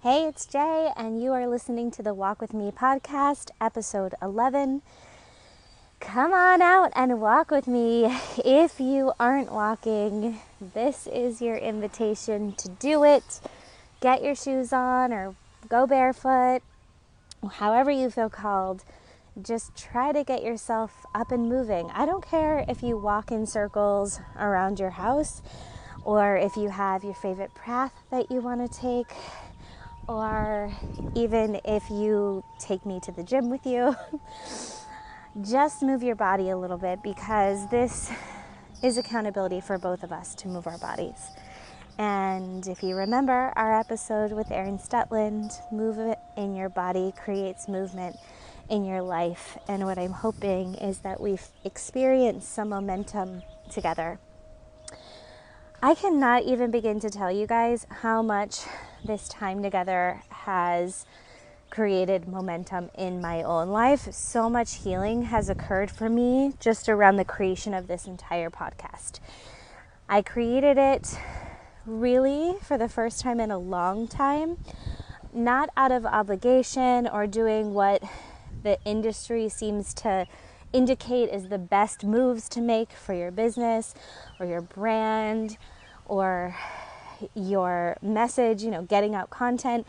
Hey, it's Jay, and you are listening to the Walk With Me podcast, episode 11. Come on out and walk with me. If you aren't walking, this is your invitation to do it. Get your shoes on or go barefoot, however you feel called. Just try to get yourself up and moving. I don't care if you walk in circles around your house or if you have your favorite path that you want to take, or even if you take me to the gym with you. Just move your body a little bit, because this is accountability for both of us to move our bodies. And if you remember our episode with Erin Stutland, movement in your body creates movement in your life. And what I'm hoping is that we've experienced some momentum together. I cannot even begin to tell you guys how much this time together has created momentum in my own life. So much healing has occurred for me just around the creation of this entire podcast. I created it really for the first time in a long time, not out of obligation or doing what the industry seems to indicate is the best moves to make for your business or your brand or your message, getting out content.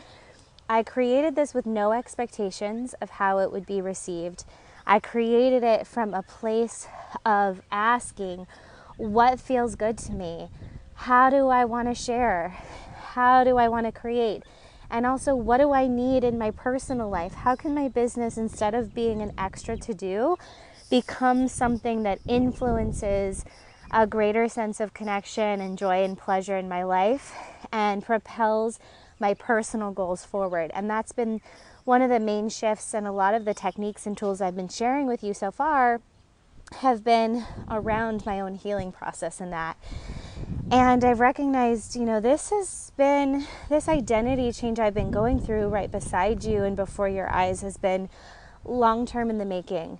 I created this with no expectations of how it would be received. I created it from a place of asking, what feels good to me? How do I want to share? How do I want to create? And also, what do I need in my personal life? How can my business, instead of being an extra to do, become something that influences a greater sense of connection and joy and pleasure in my life and propels my personal goals forward? And that's been one of the main shifts, and a lot of the techniques and tools I've been sharing with you so far have been around my own healing process in that. And I've recognized, this identity change I've been going through right beside you and before your eyes has been long-term in the making.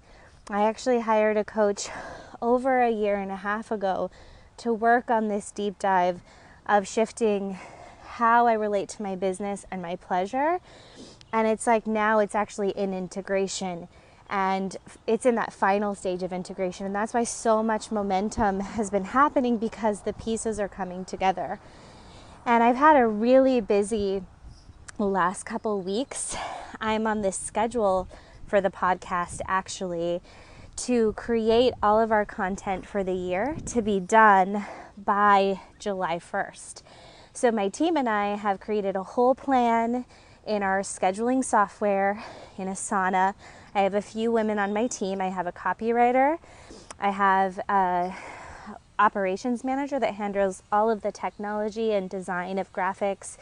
I actually hired a coach over a year and a half ago to work on this deep dive of shifting how I relate to my business and my pleasure. And it's like now it's actually in integration, and it's in that final stage of integration. And that's why so much momentum has been happening, because the pieces are coming together. And I've had a really busy last couple weeks. I'm on this schedule for the podcast actually to create all of our content for the year to be done by July 1st. So my team and I have created a whole plan in our scheduling software in Asana. I have a few women on my team. I have a copywriter. I have a operations manager that handles all of the technology and design of graphics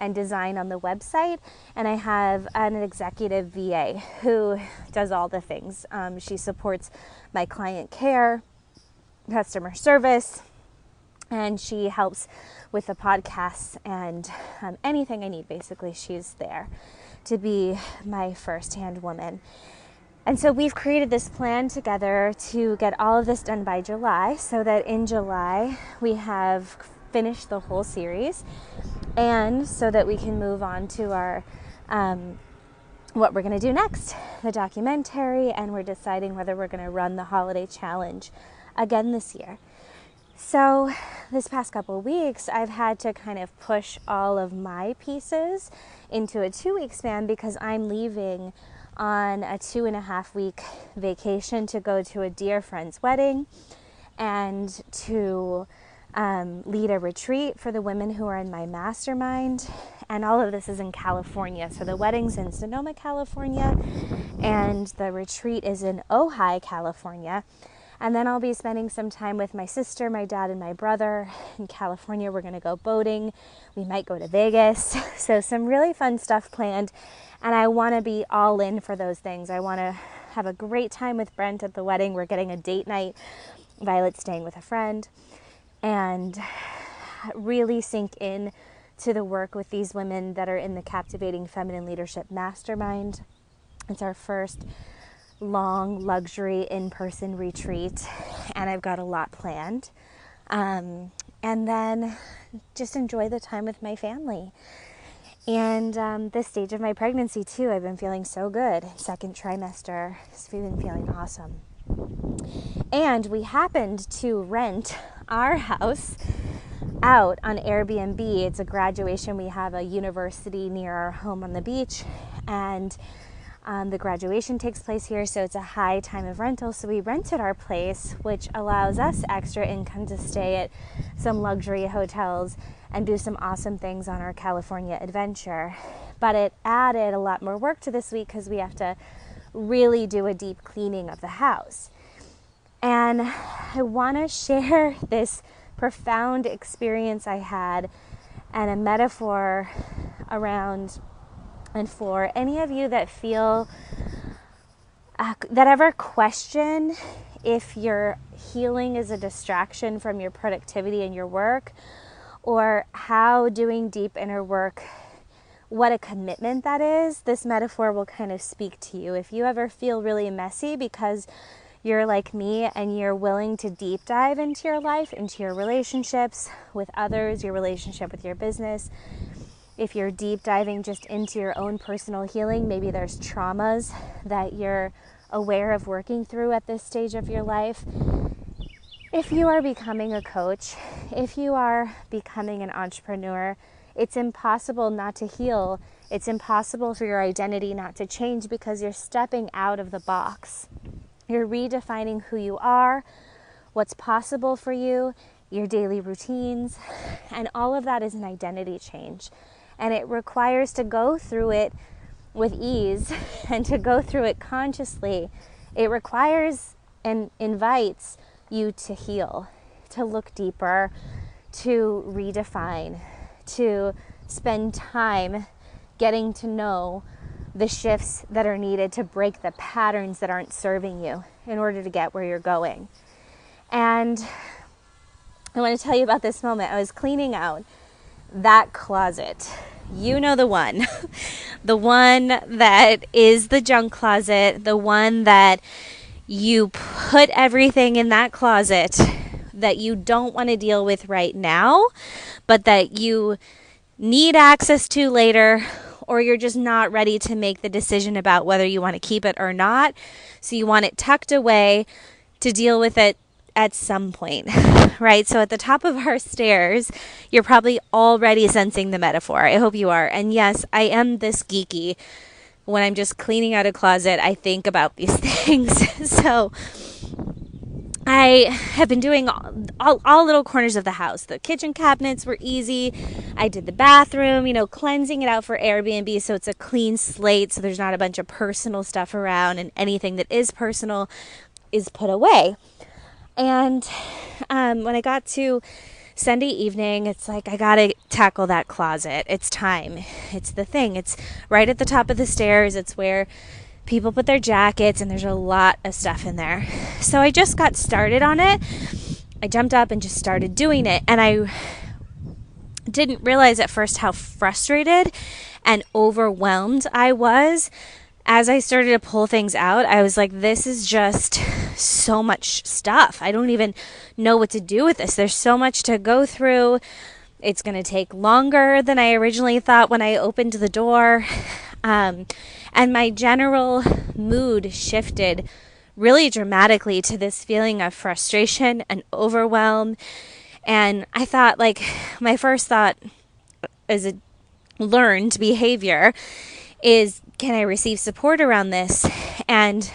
and design on the website. And I have an executive VA who does all the things. She supports my client care, customer service, and she helps with the podcasts and anything I need. Basically, she's there to be my first-hand woman. And so we've created this plan together to get all of this done by July, so that in July we have finished the whole series, and so that we can move on to our what we're going to do next, the documentary, and we're deciding whether we're going to run the holiday challenge again this year. So this past couple of weeks, I've had to kind of push all of my pieces into a 2-week span, because I'm leaving on a 2.5-week vacation to go to a dear friend's wedding and to lead a retreat for the women who are in my mastermind. And all of this is in California. So the wedding's in Sonoma, California, and the retreat is in Ojai, California. And then I'll be spending some time with my sister, my dad, and my brother in California. We're going to go boating. We might go to Vegas. So some really fun stuff planned. And I want to be all in for those things. I want to have a great time with Brent at the wedding. We're getting a date night. Violet's staying with a friend. And really sink in to the work with these women that are in the Captivating Feminine Leadership Mastermind. It's our first long luxury in-person retreat, and I've got a lot planned. And then just enjoy the time with my family. And this stage of my pregnancy too, I've been feeling so good. Second trimester, so we've been feeling awesome. And we happened to rent our house out on Airbnb. It's a graduation. We have a university near our home on the beach, and the graduation takes place here, so it's a high time of rental. So we rented our place, which allows us extra income to stay at some luxury hotels and do some awesome things on our California adventure. But it added a lot more work to this week because we have to really do a deep cleaning of the house. And I want to share this profound experience I had and a metaphor around, and for any of you that feel, that ever question if your healing is a distraction from your productivity and your work, or how doing deep inner work, what a commitment that is, this metaphor will kind of speak to you. If you ever feel really messy because you're like me and you're willing to deep dive into your life, into your relationships with others, your relationship with your business, if you're deep diving just into your own personal healing, maybe there's traumas that you're aware of working through at this stage of your life. If you are becoming a coach, if you are becoming an entrepreneur, it's impossible not to heal. It's impossible for your identity not to change because you're stepping out of the box. You're redefining who you are, what's possible for you, your daily routines, and all of that is an identity change. And it requires to go through it with ease and to go through it consciously. It requires and invites you to heal, to look deeper, to redefine, to spend time getting to know the shifts that are needed to break the patterns that aren't serving you in order to get where you're going. And I want to tell you about this moment. I was cleaning out that closet. You know the one. The one that is the junk closet, the one that you put everything in that closet that you don't want to deal with right now, but that you need access to later, or you're just not ready to make the decision about whether you want to keep it or not. So you want it tucked away to deal with it at some point, right? So at the top of our stairs, you're probably already sensing the metaphor. I hope you are. And yes, I am this geeky. When I'm just cleaning out a closet, I think about these things. So I have been doing all little corners of the house. The kitchen cabinets were easy. I did the bathroom, cleansing it out for Airbnb so it's a clean slate, so there's not a bunch of personal stuff around, and anything that is personal is put away. And when I got to Sunday evening, it's like, I got to tackle that closet. It's time. It's the thing. It's right at the top of the stairs. It's where people put their jackets, and there's a lot of stuff in there. So I just got started on it. I jumped up and just started doing it. And I didn't realize at first how frustrated and overwhelmed I was. As I started to pull things out, I was like, this is just so much stuff. I don't even know what to do with this. There's so much to go through. It's going to take longer than I originally thought when I opened the door. And my general mood shifted really dramatically to this feeling of frustration and overwhelm. And I thought, my first thought as a learned behavior is, can I receive support around this? And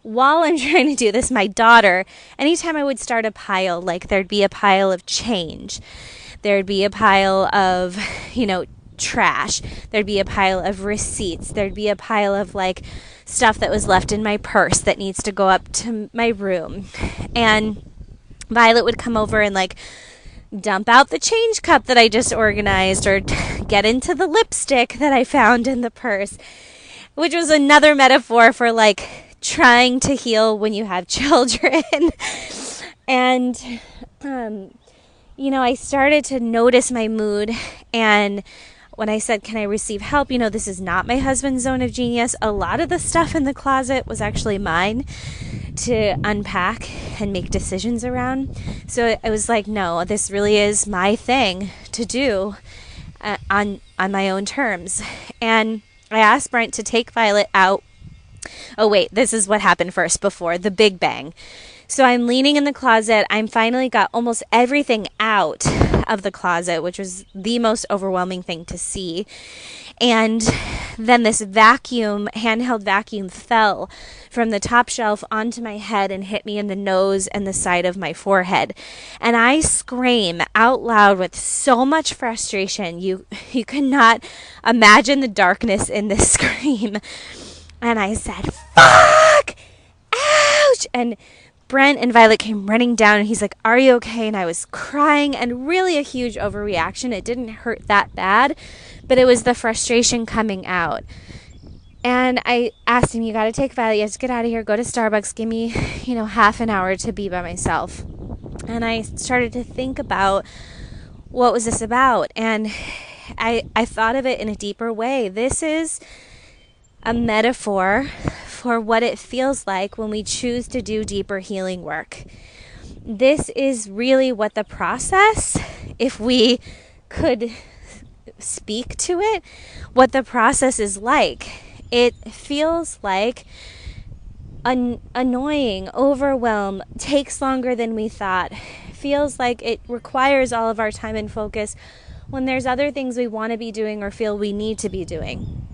while I'm trying to do this, my daughter, anytime I would start a pile, there'd be a pile of change. There'd be a pile of, trash. There'd be a pile of receipts. There'd be a pile of stuff that was left in my purse that needs to go up to my room. And Violet would come over and dump out the change cup that I just organized, or get into the lipstick that I found in the purse, which was another metaphor for trying to heal when you have children. And, I started to notice my mood. And when I said, can I receive help? This is not my husband's zone of genius. A lot of the stuff in the closet was actually mine to unpack and make decisions around. So I was like, no, this really is my thing to do. on my own terms. And I asked Brent to take Violet out. Oh wait, this is what happened first before the big bang. So I'm leaning in the closet. I'm finally got almost everything out of the closet, which was the most overwhelming thing to see. And then this handheld vacuum fell from the top shelf onto my head and hit me in the nose and the side of my forehead. And I scream out loud with so much frustration. You could not imagine the darkness in this scream. And I said, "Fuck! Ouch!" And Brent and Violet came running down, and he's like, "Are you okay?" And I was crying, and really a huge overreaction. It didn't hurt that bad, but it was the frustration coming out. And I asked him, "You got to take Violet. You have to get out of here. Go to Starbucks. Give me, half an hour to be by myself." And I started to think about what was this about. And I thought of it in a deeper way. This is a metaphor for what it feels like when we choose to do deeper healing work. This is really what the process, if we could speak to it, what the process is like. It feels like annoying, overwhelm, takes longer than we thought, feels like it requires all of our time and focus when there's other things we want to be doing or feel we need to be doing.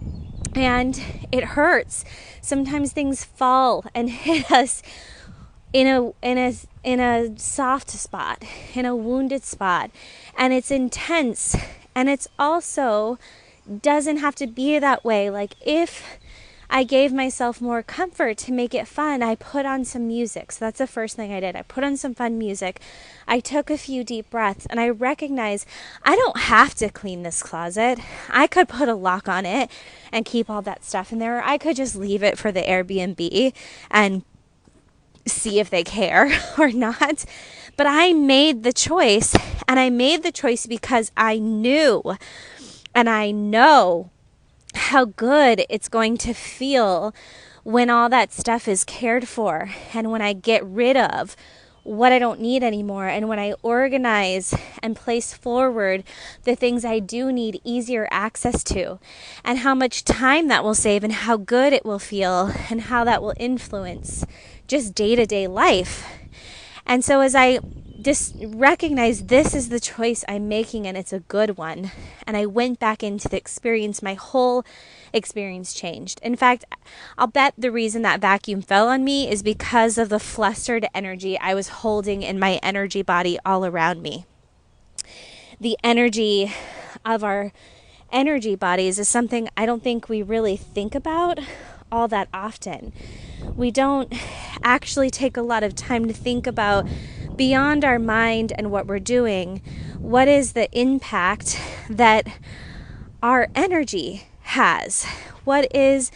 And it hurts. Sometimes things fall and hit us in a soft spot, in a wounded spot, and it's intense. And it's also doesn't have to be that way. Like if I gave myself more comfort to make it fun, I put on some music. So that's the first thing I did. I put on some fun music. I took a few deep breaths, and I recognized I don't have to clean this closet. I could put a lock on it and keep all that stuff in there. Or I could just leave it for the Airbnb and see if they care or not. But I made the choice, and I made the choice because I knew and I know how good it's going to feel when all that stuff is cared for, and when I get rid of what I don't need anymore, and when I organize and place forward the things I do need easier access to, and how much time that will save, and how good it will feel, and how that will influence just day-to-day life. And so as I just recognize this is the choice I'm making, and it's a good one, and I went back into the experience, my whole experience changed. In fact, I'll bet the reason that vacuum fell on me is because of the flustered energy I was holding in my energy body all around me. The energy of our energy bodies is something I don't think we really think about all that often. We don't actually take a lot of time to think about, beyond our mind and what we're doing, what is the impact that our energy has? What is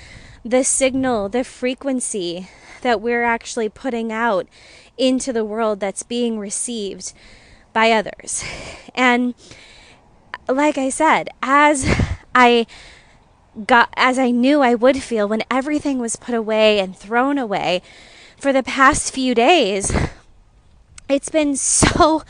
the signal, the frequency that we're actually putting out into the world that's being received by others? And like I said, as I knew I would feel when everything was put away and thrown away for the past few days, it's been so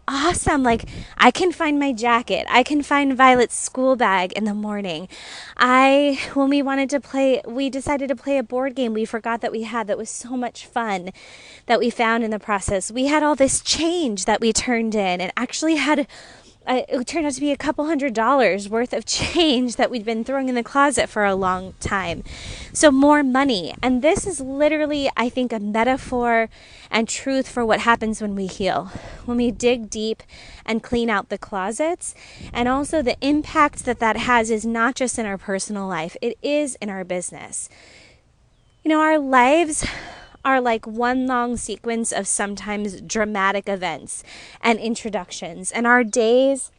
awesome. Like, I can find my jacket. I can find Violet's school bag in the morning. When we decided to play a board game we forgot that we had that was so much fun that we found in the process. We had all this change that we turned in, and actually had it turned out to be $200 worth of change that we'd been throwing in the closet for a long time. So more money. And this is literally, I think, a metaphor and truth for what happens when we heal, when we dig deep and clean out the closets. And also the impact that has is not just in our personal life, it is in our business. Our lives are like one long sequence of sometimes dramatic events and introductions, and our days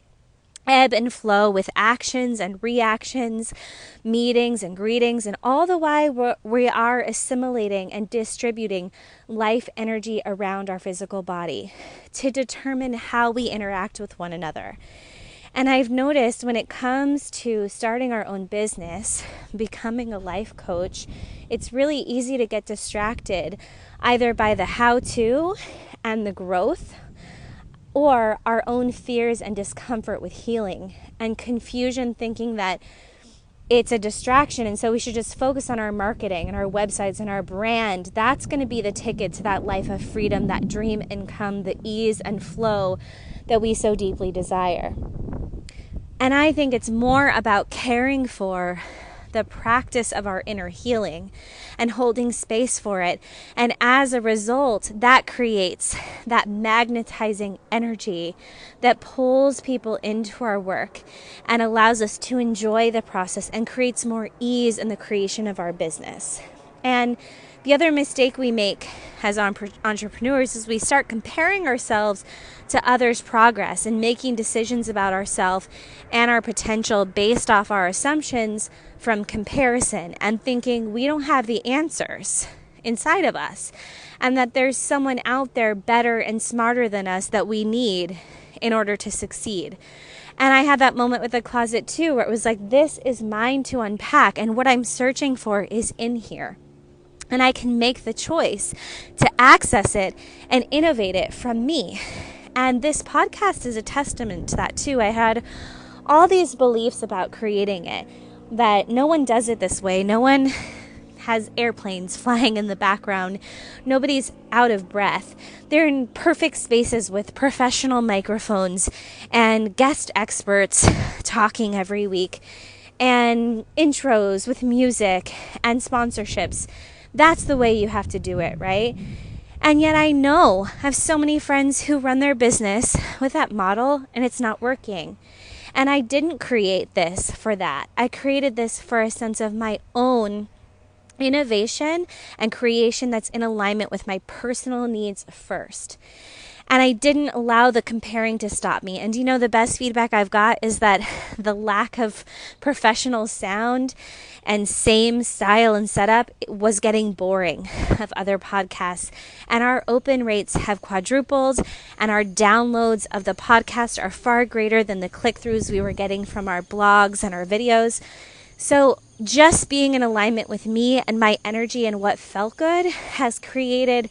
ebb and flow with actions and reactions, meetings and greetings, and all the while we are assimilating and distributing life energy around our physical body to determine how we interact with one another. And I've noticed when it comes to starting our own business, becoming a life coach, it's really easy to get distracted either by the how-to and the growth, or our own fears and discomfort with healing. and confusion, thinking that it's a distraction, and so we should just focus on our marketing and our websites and our brand. That's going to be the ticket to that life of freedom, that dream income, the ease and flow that we so deeply desire. And I think it's more about caring for the practice of our inner healing and holding space for it. And as a result, that creates that magnetizing energy that pulls people into our work and allows us to enjoy the process and creates more ease in the creation of our business. And the other mistake we make as entrepreneurs is we start comparing ourselves to others' progress and making decisions about ourselves and our potential based off our assumptions from comparison, and thinking we don't have the answers inside of us and that there's someone out there better and smarter than us that we need in order to succeed. And I had that moment with the closet too, where it was like, this is mine to unpack, and what I'm searching for is in here. And I can make the choice to access it and innovate it from me. And this podcast is a testament to that too. I had all these beliefs about creating it, that no one does it this way. No one has airplanes flying in the background. Nobody's out of breath. They're in perfect spaces with professional microphones and guest experts talking every week, and intros with music and sponsorships. That's the way you have to do it, right? And yet I know I have so many friends who run their business with that model and it's not working. And I didn't create this for that. I created this for a sense of my own innovation and creation that's in alignment with my personal needs first. And I didn't allow the comparing to stop me. And the best feedback I've got is that the lack of professional sound and same style and setup was getting boring of other podcasts. And our open rates have quadrupled, and our downloads of the podcast are far greater than the click-throughs we were getting from our blogs and our videos. So just being in alignment with me and my energy and what felt good has created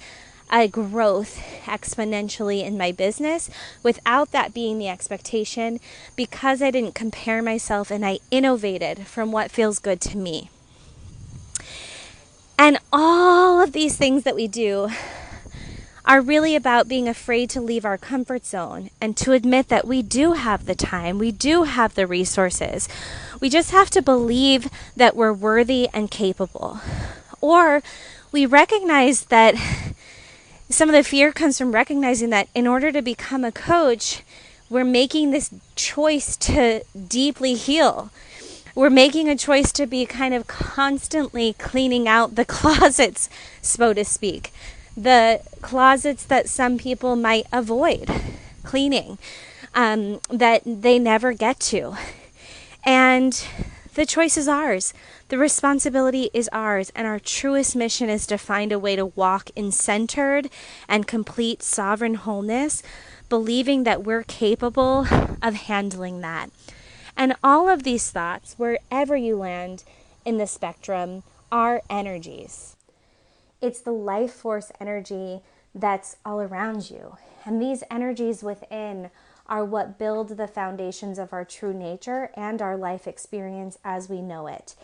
a growth exponentially in my business without that being the expectation, because I didn't compare myself and I innovated from what feels good to me. And all of these things that we do are really about being afraid to leave our comfort zone and to admit that we do have the time, we do have the resources. We just have to believe that we're worthy and capable. Or we recognize that some of the fear comes from recognizing that in order to become a coach, we're making this choice to deeply heal. We're making a choice to be kind of constantly cleaning out the closets, so to speak. The closets that some people might avoid cleaning, that they never get to. And the choice is ours. The responsibility is ours, and our truest mission is to find a way to walk in centered and complete sovereign wholeness, believing that we're capable of handling that. And all of these thoughts, wherever you land in the spectrum, are energies. It's the life force energy that's all around you. And these energies within are what build the foundations of our true nature and our life experience as we know it.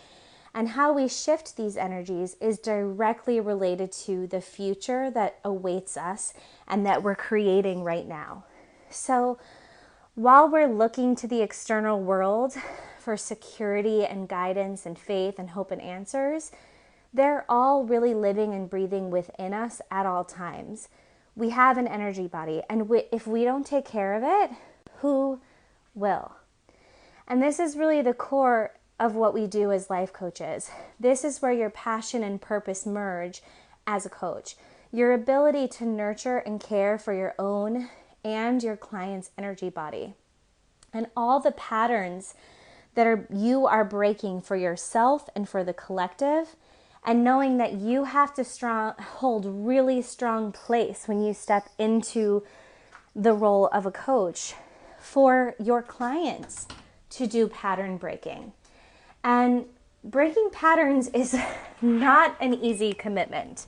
And how we shift these energies is directly related to the future that awaits us and that we're creating right now. So while we're looking to the external world for security and guidance and faith and hope and answers, they're all really living and breathing within us at all times. We have an energy body, and if we don't take care of it, who will? And this is really the core of what we do as life coaches. This is where your passion and purpose merge as a coach. Your ability to nurture and care for your own and your client's energy body. And all the patterns that you are breaking for yourself and for the collective, and knowing that you have to hold really strong place when you step into the role of a coach for your clients to do pattern breaking. And breaking patterns is not an easy commitment.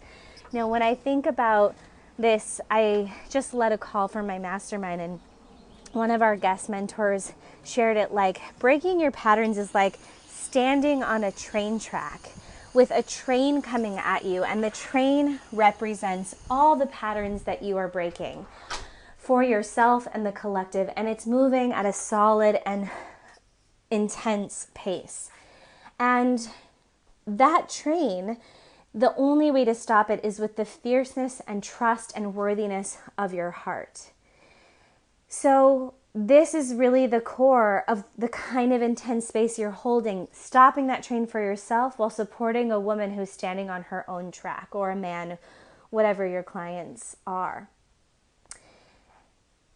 When I think about this, I just led a call for my mastermind, and One of our guest mentors shared it like breaking your patterns is like standing on a train track with a train coming at you, and the train represents all the patterns that you are breaking for yourself and the collective, and it's moving at a solid and intense pace. And that train, the only way to stop it is with the fierceness and trust and worthiness of your heart. So this is really the core of the kind of intense space you're holding, stopping that train for yourself while supporting a woman who's standing on her own track, or a man, whatever your clients are.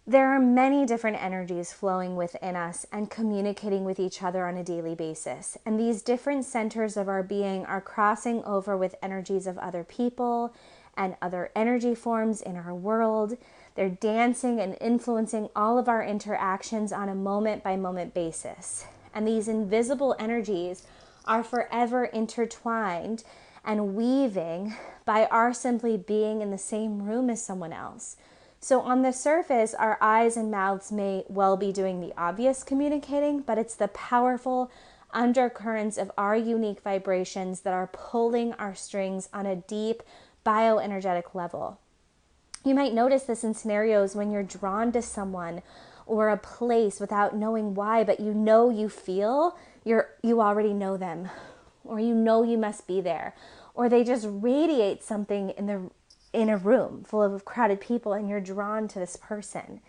There are many different energies flowing within us and communicating with each other on a daily basis. And these different centers of our being are crossing over with energies of other people and other energy forms in our world. They're dancing and influencing all of our interactions on a moment-by-moment basis. And these invisible energies are forever intertwined and weaving by our simply being in the same room as someone else. So on the surface, our eyes and mouths may well be doing the obvious communicating, but it's the powerful undercurrents of our unique vibrations that are pulling our strings on a deep bioenergetic level. You might notice this in scenarios when you're drawn to someone or a place without knowing why, but you feel you already know them, or you must be there, or they just radiate something in a room full of crowded people and you're drawn to this person.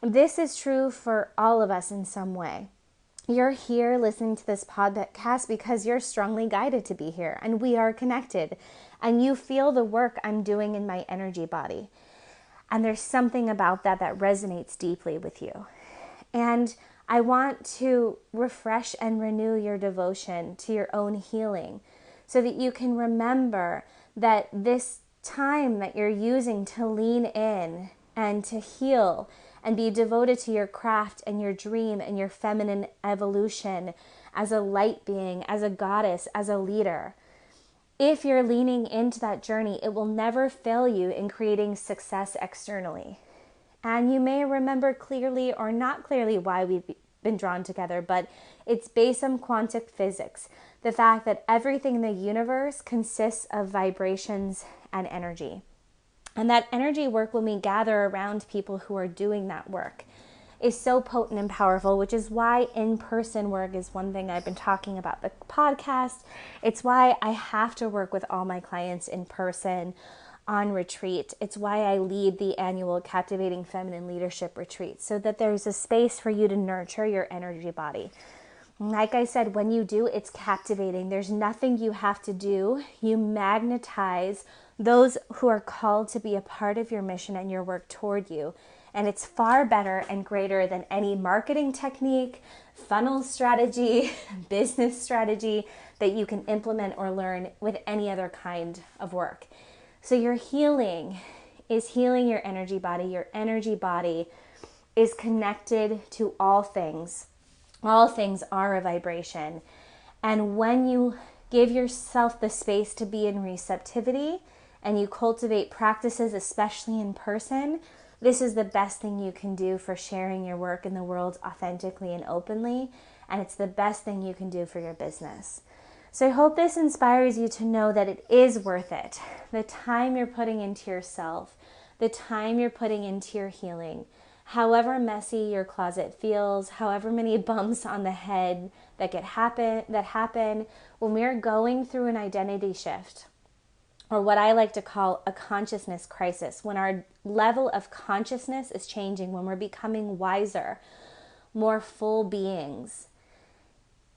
This is true for all of us in some way. You're here listening to this podcast because you're strongly guided to be here, and we are connected, and you feel the work I'm doing in my energy body. And there's something about that resonates deeply with you. And I want to refresh and renew your devotion to your own healing so that you can remember that this time that you're using to lean in and to heal and be devoted to your craft and your dream and your feminine evolution as a light being, as a goddess, as a leader. If you're leaning into that journey, it will never fail you in creating success externally. And you may remember clearly or not clearly why we've been drawn together, but it's based on quantum physics. The fact that everything in the universe consists of vibrations and energy. And that energy work, when we gather around people who are doing that work, is so potent and powerful, which is why in-person work is one thing I've been talking about the podcast. It's why I have to work with all my clients in person on retreat. It's why I lead the annual Captivating Feminine Leadership Retreat, so that there's a space for you to nurture your energy body. Like I said, when you do, it's captivating. There's nothing you have to do. You magnetize those who are called to be a part of your mission and your work toward you. And it's far better and greater than any marketing technique, funnel strategy, business strategy that you can implement or learn with any other kind of work. So your healing is healing your energy body. Your energy body is connected to all things. All things are a vibration. And when you give yourself the space to be in receptivity and you cultivate practices, especially in person, this is the best thing you can do for sharing your work in the world authentically and openly. And it's the best thing you can do for your business. So I hope this inspires you to know that it is worth it. The time you're putting into yourself, the time you're putting into your healing, however messy your closet feels, however many bumps on the head that happen when we're going through an identity shift, or what I like to call a consciousness crisis, when our level of consciousness is changing, when we're becoming wiser, more full beings.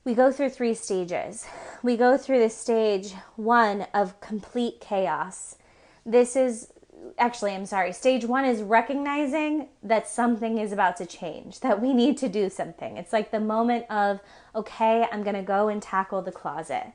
We go through 3 stages. We go through the stage 1 of complete chaos. Stage 1 is recognizing that something is about to change, that we need to do something. It's like the moment of, okay, I'm going to go and tackle the closet.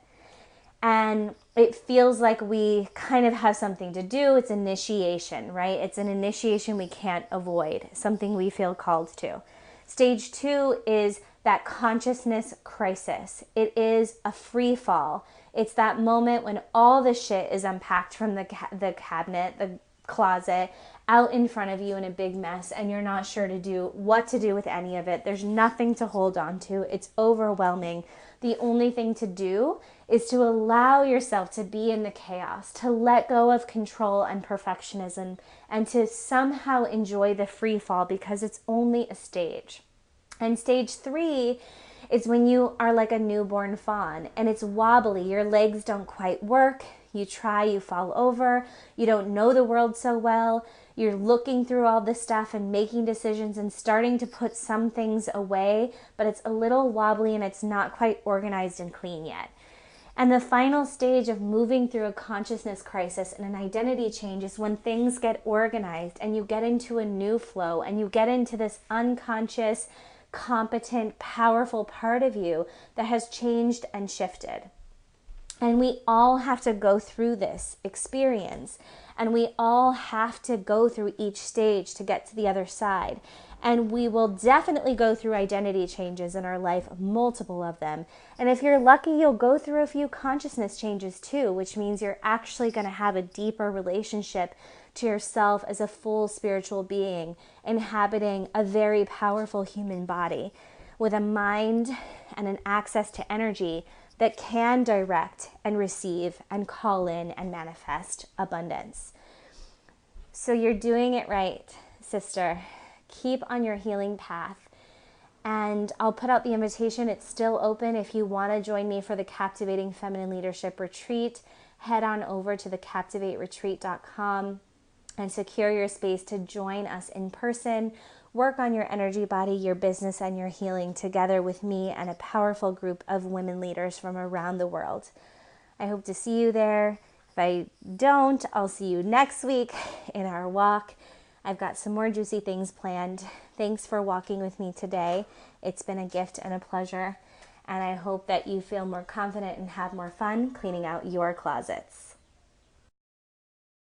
And it feels like we kind of have something to do. It's initiation, right? It's an initiation we can't avoid, something we feel called to. Stage 2 is that consciousness crisis. It is a free fall. It's that moment when all the shit is unpacked from the cabinet, the closet, out in front of you in a big mess and you're not sure what to do with any of it. There's nothing to hold on to. It's overwhelming. The only thing to do is to allow yourself to be in the chaos, to let go of control and perfectionism, and to somehow enjoy the free fall, because it's only a stage. And stage 3 is when you are like a newborn fawn and it's wobbly. Your legs don't quite work. You try, you fall over. You don't know the world so well. You're looking through all this stuff and making decisions and starting to put some things away, but it's a little wobbly and it's not quite organized and clean yet. And the final stage of moving through a consciousness crisis and an identity change is when things get organized and you get into a new flow and you get into this unconscious, competent, powerful part of you that has changed and shifted. And we all have to go through this experience, and we all have to go through each stage to get to the other side. And we will definitely go through identity changes in our life, multiple of them. And if you're lucky, you'll go through a few consciousness changes too, which means you're actually going to have a deeper relationship to yourself as a full spiritual being, inhabiting a very powerful human body with a mind and an access to energy that can direct and receive and call in and manifest abundance. So you're doing it right, sister. Keep on your healing path. And I'll put out the invitation. It's still open. If you want to join me for the Captivating Feminine Leadership Retreat, head on over to thecaptivateretreat.com and secure your space to join us in person. Work on your energy body, your business, and your healing together with me and a powerful group of women leaders from around the world. I hope to see you there. If I don't, I'll see you next week in our walk. I've got some more juicy things planned. Thanks for walking with me today. It's been a gift and a pleasure. And I hope that you feel more confident and have more fun cleaning out your closets.